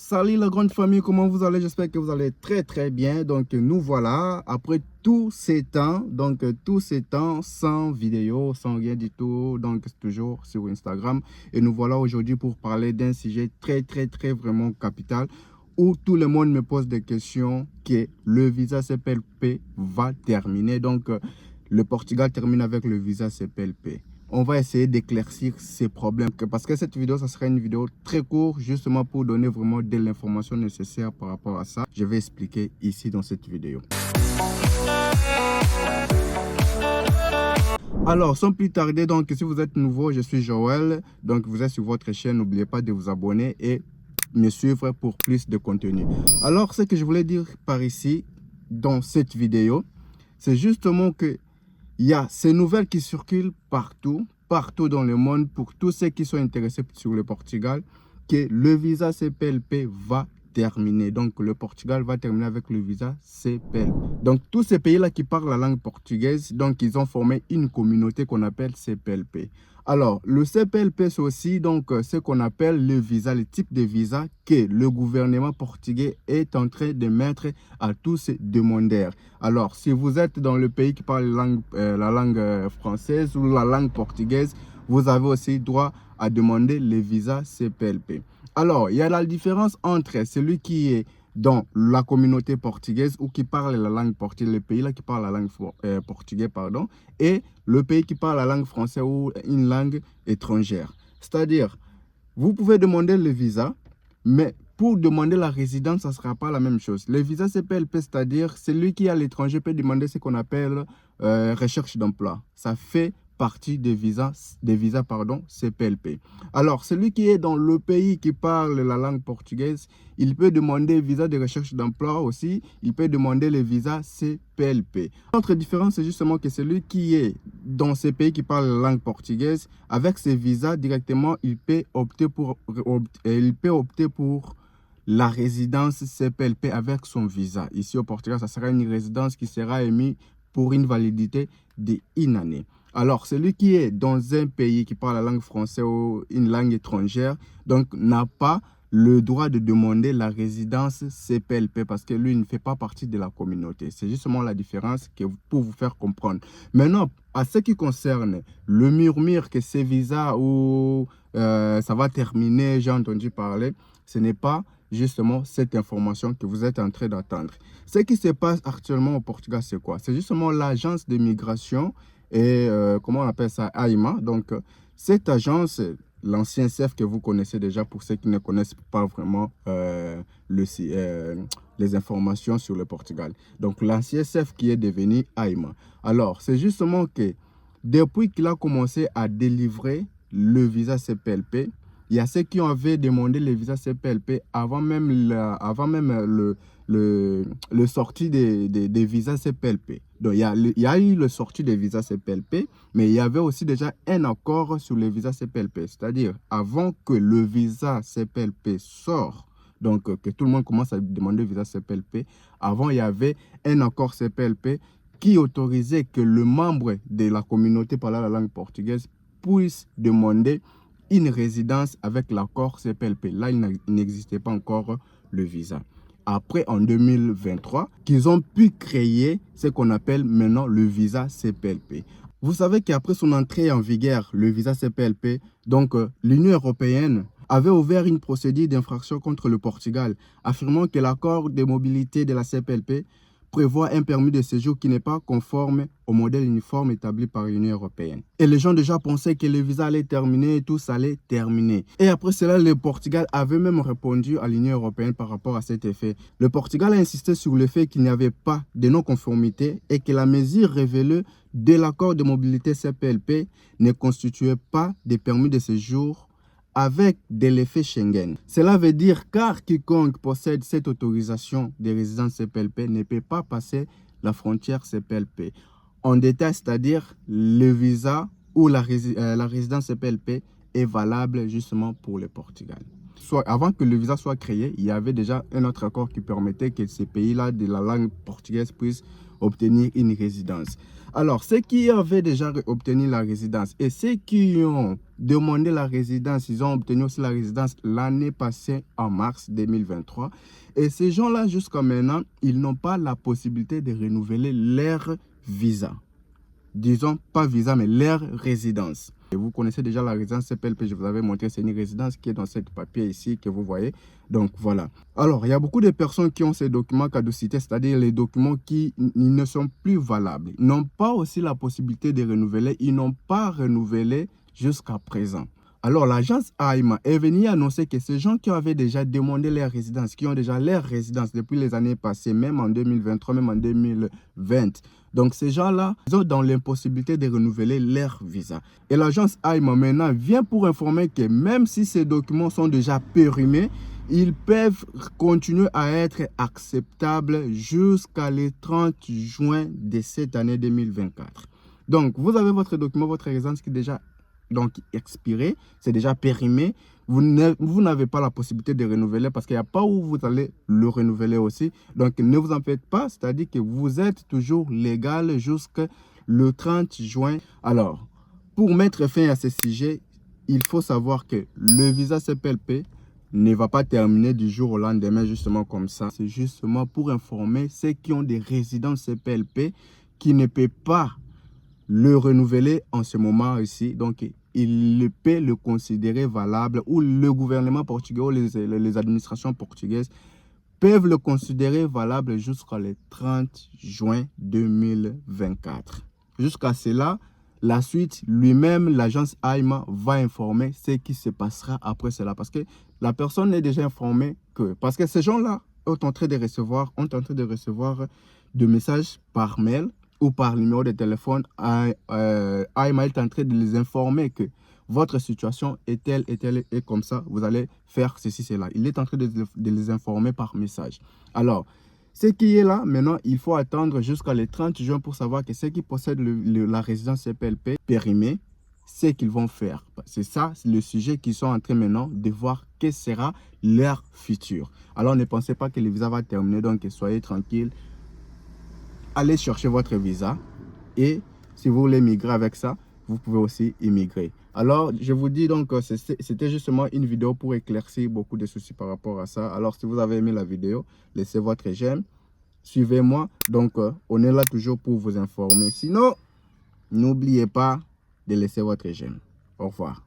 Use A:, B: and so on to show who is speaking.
A: Salut la grande famille, comment vous allez? J'espère que vous allez très bien. Donc nous voilà, après tous ces temps, sans vidéo, sans rien du tout, donc c'est toujours sur Instagram. Et nous voilà aujourd'hui pour parler d'un sujet très vraiment capital, où tout le monde me pose des questions, que le visa CPLP va terminer. Donc le Portugal termine avec le visa CPLP. On va essayer d'éclaircir ces problèmes parce que cette vidéo, ça sera une vidéo très courte justement pour donner vraiment de l'information nécessaire par rapport à ça. Je vais expliquer ici dans cette vidéo. Alors, sans plus tarder, donc si vous êtes nouveau, je suis Joël. Donc vous êtes sur votre chaîne, n'oubliez pas de vous abonner et me suivre pour plus de contenu. Alors, ce que je voulais dire par ici, dans cette vidéo, c'est justement que il y a ces nouvelles qui circulent partout dans le monde pour tous ceux qui sont intéressés sur le Portugal, que le visa CPLP va terminer. Donc, le Portugal va terminer avec le visa CPLP. Donc, tous ces pays-là qui parlent la langue portugaise, donc, ils ont formé une communauté qu'on appelle CPLP. Alors, le CPLP, c'est aussi donc ce qu'on appelle le visa, le type de visa que le gouvernement portugais est en train de mettre à tous ces demandeurs. Alors, si vous êtes dans le pays qui parle la langue française ou la langue portugaise, vous avez aussi droit à demander le visa CPLP. Alors, il y a la différence entre celui qui est dans la communauté portugaise ou qui parle la langue portugaise, le pays là qui parle la langue portugaise, pardon, et le pays qui parle la langue française ou une langue étrangère. C'est-à-dire, vous pouvez demander le visa, mais pour demander la résidence, ça ne sera pas la même chose. Le visa CPLP, c'est-à-dire celui qui est à l'étranger peut demander ce qu'on appelle recherche d'emploi. Ça fait partie des visas CPLP. Alors, celui qui est dans le pays qui parle la langue portugaise, il peut demander visa de recherche d'emploi aussi. Il peut demander le visa CPLP. L'autre différence, c'est justement que celui qui est dans ces pays qui parlent la langue portugaise, avec ces visas directement, il peut opter pour la résidence CPLP avec son visa. Ici au Portugal, ça sera une résidence qui sera émise pour une validité d'1 année. Alors, celui qui est dans un pays qui parle la langue française ou une langue étrangère, donc n'a pas le droit de demander la résidence CPLP parce que lui ne fait pas partie de la communauté. C'est justement la différence pour vous faire comprendre. Maintenant, à ce qui concerne le murmure que ces visas ou ça va terminer, j'ai entendu parler, ce n'est pas justement cette information que vous êtes en train d'attendre. Ce qui se passe actuellement au Portugal, c'est quoi? C'est justement l'agence de migration et comment on appelle ça, AIMA. Donc, cette agence, l'ancien CEF que vous connaissez déjà pour ceux qui ne connaissent pas vraiment les informations sur le Portugal. Donc, l'ancien CEF qui est devenu AIMA. Alors, c'est justement que depuis qu'il a commencé à délivrer le visa CPLP, il y a ceux qui avaient demandé le visa CPLP avant même le sortie des visas CPLP. Donc, il y a eu le sortie des visas CPLP, mais il y avait aussi déjà un accord sur les visas CPLP. C'est-à-dire, avant que le visa CPLP sorte, donc que tout le monde commence à demander le visa CPLP, avant, il y avait un accord CPLP qui autorisait que le membre de la communauté parlant la langue portugaise puisse demander une résidence avec l'accord CPLP. Là, il n'existait pas encore le visa. Après, en 2023, qu'ils ont pu créer ce qu'on appelle maintenant le visa CPLP. Vous savez qu'après son entrée en vigueur, le visa CPLP, donc l'Union européenne avait ouvert une procédure d'infraction contre le Portugal, affirmant que l'accord de mobilité de la CPLP prévoit un permis de séjour qui n'est pas conforme au modèle uniforme établi par l'Union européenne. Et les gens déjà pensaient que le visa allait terminer et tout ça allait terminer. Et après cela, le Portugal avait même répondu à l'Union européenne par rapport à cet effet. Le Portugal a insisté sur le fait qu'il n'y avait pas de non-conformité et que la mesure révélée de l'accord de mobilité CPLP ne constituait pas de permis de séjour avec de l'effet Schengen. Cela veut dire car quiconque possède cette autorisation de résidence CPLP ne peut pas passer la frontière CPLP. En détail, c'est-à-dire le visa ou la résidence CPLP est valable justement pour le Portugal. avant que le visa soit créé, il y avait déjà un autre accord qui permettait que ces pays-là de la langue portugaise puissent obtenir une résidence. Alors, ceux qui avaient déjà obtenu la résidence et ceux qui ont demandé la résidence, ils ont obtenu aussi la résidence l'année passée en mars 2023. Et ces gens-là, jusqu'à maintenant, ils n'ont pas la possibilité de renouveler leur visa. Disons, pas visa, mais leur résidence. Et vous connaissez déjà la résidence CPLP, je vous avais montré, c'est une résidence qui est dans ce papier ici que vous voyez. Donc voilà. Alors, il y a beaucoup de personnes qui ont ces documents caducité, c'est-à-dire les documents qui ne sont plus valables. Ils n'ont pas aussi la possibilité de renouveler, ils n'ont pas renouvelé jusqu'à présent. Alors, l'agence AIMA est venue annoncer que ces gens qui avaient déjà demandé leur résidence, qui ont déjà leur résidence depuis les années passées, même en 2023, même en 2020, donc ces gens-là, ils sont dans l'impossibilité de renouveler leur visa. Et l'agence AIMA maintenant vient pour informer que même si ces documents sont déjà périmés, ils peuvent continuer à être acceptables jusqu'à le 30 juin de cette année 2024. Donc, vous avez votre document, votre résidence qui est déjà expiré, c'est déjà périmé. Vous n'avez pas la possibilité de renouveler parce qu'il n'y a pas où vous allez le renouveler aussi. Donc, ne vous en faites pas, c'est-à-dire que vous êtes toujours légal jusqu'au 30 juin. Alors, pour mettre fin à ce sujet, il faut savoir que le visa CPLP ne va pas terminer du jour au lendemain justement comme ça. C'est justement pour informer ceux qui ont des résidences CPLP qui ne peuvent pas le renouveler en ce moment ici. Donc, il peut le considérer valable ou le gouvernement portugais ou les administrations portugaises peuvent le considérer valable jusqu'au 30 juin 2024. Jusqu'à cela, la suite, lui-même, l'agence AIMA va informer ce qui se passera après cela. Parce que la personne est déjà informée que... Parce que ces gens-là ont en train de recevoir des messages par mail ou par numéro de téléphone. AIMA est en train de les informer que votre situation est telle et comme ça, vous allez faire ceci, cela. Il est en train de les informer par message. Alors, ce qui est là, maintenant, il faut attendre jusqu'à le 30 juin pour savoir que ceux qui possèdent la résidence CPLP périmée, ce qu'ils vont faire. C'est ça, c'est le sujet qu'ils sont en train maintenant de voir quel sera leur futur. Alors, ne pensez pas que le visa va terminer, donc soyez tranquille. Allez chercher votre visa et si vous voulez migrer avec ça, vous pouvez aussi immigrer. Alors, je vous dis donc, c'était justement une vidéo pour éclaircir beaucoup de soucis par rapport à ça. Alors, si vous avez aimé la vidéo, laissez votre j'aime. Suivez-moi. Donc, on est là toujours pour vous informer. Sinon, n'oubliez pas de laisser votre j'aime. Au revoir.